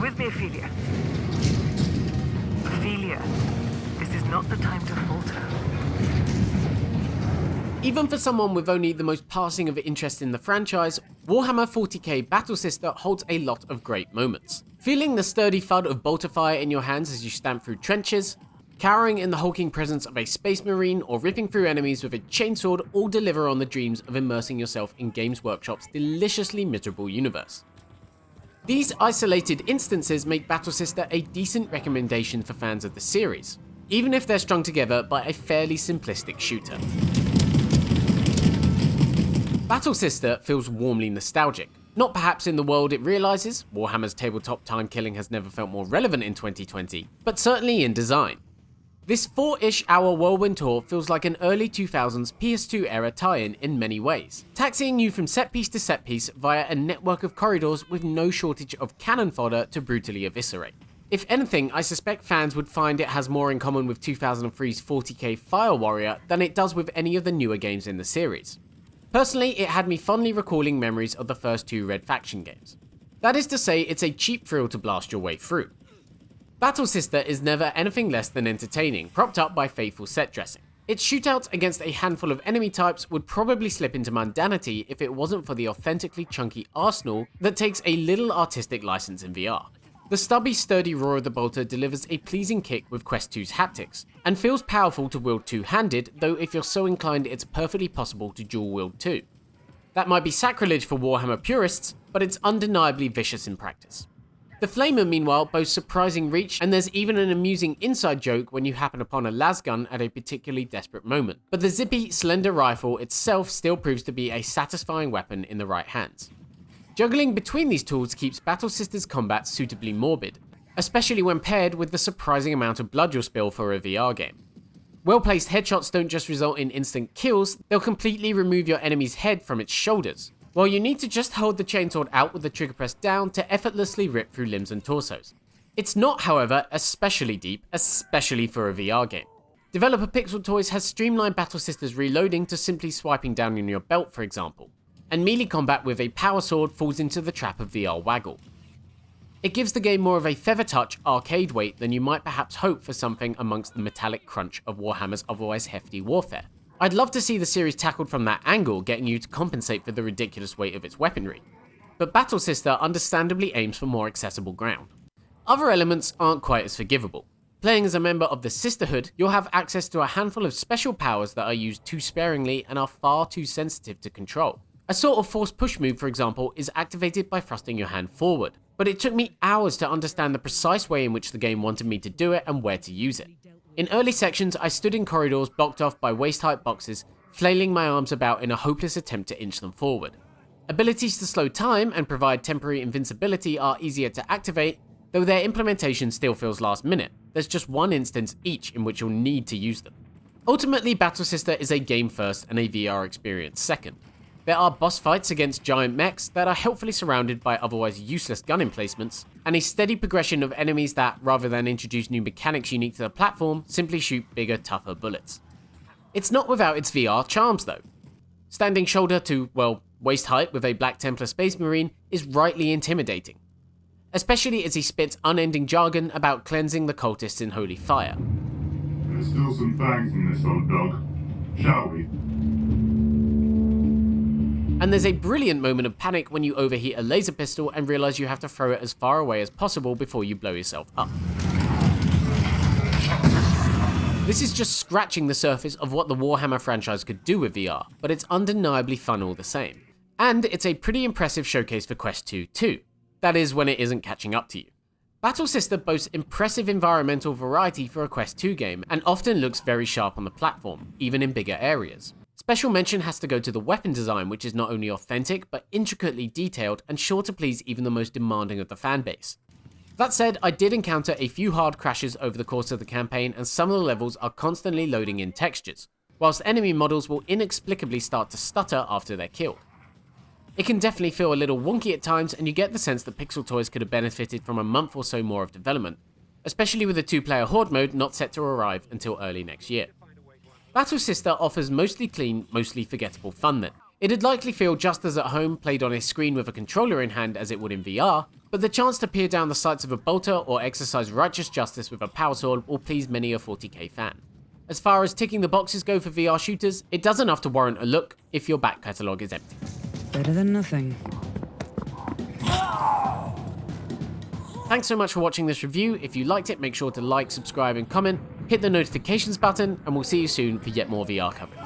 with me, Ophelia? Ophelia, this is not the time to falter. Even for someone with only the most passing of interest in the franchise, Warhammer 40K Battle Sister holds a lot of great moments. Feeling the sturdy thud of bolter fire in your hands as you stamp through trenches, cowering in the hulking presence of a space marine, or ripping through enemies with a chainsword all deliver on the dreams of immersing yourself in Games Workshop's deliciously miserable universe. These isolated instances make Battle Sister a decent recommendation for fans of the series, even if they're strung together by a fairly simplistic shooter. Battle Sister feels warmly nostalgic, not perhaps in the world it realises, Warhammer's tabletop time killing has never felt more relevant in 2020, but certainly in design. This 4-ish hour whirlwind tour feels like an early 2000s PS2 era tie-in in many ways, taxiing you from set piece to set piece via a network of corridors with no shortage of cannon fodder to brutally eviscerate. If anything, I suspect fans would find it has more in common with 2003's 40k Fire Warrior than it does with any of the newer games in the series. Personally, it had me fondly recalling memories of the first 2 Red Faction games. That is to say, it's a cheap thrill to blast your way through. Battle Sister is never anything less than entertaining, propped up by faithful set dressing. Its shootouts against a handful of enemy types would probably slip into mundanity if it wasn't for the authentically chunky arsenal that takes a little artistic license in VR. The stubby, sturdy roar of the bolter delivers a pleasing kick with Quest 2's haptics, and feels powerful to wield two-handed, though if you're so inclined it's perfectly possible to dual-wield too. That might be sacrilege for Warhammer purists, but it's undeniably vicious in practice. The Flamer, meanwhile, boasts surprising reach, and there's even an amusing inside joke when you happen upon a lasgun at a particularly desperate moment. But the zippy, slender rifle itself still proves to be a satisfying weapon in the right hands. Juggling between these tools keeps Battle Sister's combat suitably morbid, especially when paired with the surprising amount of blood you'll spill for a VR game. Well-placed headshots don't just result in instant kills, they'll completely remove your enemy's head from its shoulders, while you need to just hold the chainsword out with the trigger press down to effortlessly rip through limbs and torsos. It's not, however, especially deep, especially for a VR game. Developer Pixel Toys has streamlined Battle Sister's reloading to simply swiping down on your belt, for example, and melee combat with a power sword falls into the trap of VR waggle. It gives the game more of a feather touch arcade weight than you might perhaps hope for something amongst the metallic crunch of Warhammer's otherwise hefty warfare. I'd love to see the series tackled from that angle, getting you to compensate for the ridiculous weight of its weaponry, but Battle Sister understandably aims for more accessible ground. Other elements aren't quite as forgivable. Playing as a member of the Sisterhood, you'll have access to a handful of special powers that are used too sparingly and are far too sensitive to control. A sort of force push move, for example, is activated by thrusting your hand forward, but it took me hours to understand the precise way in which the game wanted me to do it and where to use it. In early sections, I stood in corridors blocked off by waist-height boxes, flailing my arms about in a hopeless attempt to inch them forward. Abilities to slow time and provide temporary invincibility are easier to activate, though their implementation still feels last minute. There's just one instance each in which you'll need to use them. Ultimately, Battle Sister is a game first and a VR experience second. There are boss fights against giant mechs that are helpfully surrounded by otherwise useless gun emplacements, and a steady progression of enemies that, rather than introduce new mechanics unique to the platform, simply shoot bigger, tougher bullets. It's not without its VR charms though. Standing shoulder to, well, waist height with a Black Templar Space Marine is rightly intimidating, especially as he spits unending jargon about cleansing the cultists in holy fire. There's still some fangs in this old dog, shall we? And there's a brilliant moment of panic when you overheat a laser pistol and realise you have to throw it as far away as possible before you blow yourself up. This is just scratching the surface of what the Warhammer franchise could do with VR, but it's undeniably fun all the same. And it's a pretty impressive showcase for Quest 2 too. That is, when it isn't catching up to you. Battle Sister boasts impressive environmental variety for a Quest 2 game, and often looks very sharp on the platform, even in bigger areas. Special mention has to go to the weapon design, which is not only authentic, but intricately detailed and sure to please even the most demanding of the fanbase. That said, I did encounter a few hard crashes over the course of the campaign, and some of the levels are constantly loading in textures, whilst enemy models will inexplicably start to stutter after they're killed. It can definitely feel a little wonky at times, and you get the sense that Pixel Toys could have benefited from a month or so more of development, especially with the 2-player Horde mode not set to arrive until early next year. Battle Sister offers mostly clean, mostly forgettable fun then. It'd likely feel just as at home played on a screen with a controller in hand as it would in VR, but the chance to peer down the sights of a bolter or exercise righteous justice with a power sword will please many a 40k fan. As far as ticking the boxes go for VR shooters, it does enough to warrant a look if your back catalogue is empty. Better than nothing. Thanks so much for watching this review. If you liked it, make sure to like, subscribe and comment, hit the notifications button, and we'll see you soon for yet more VR coverage.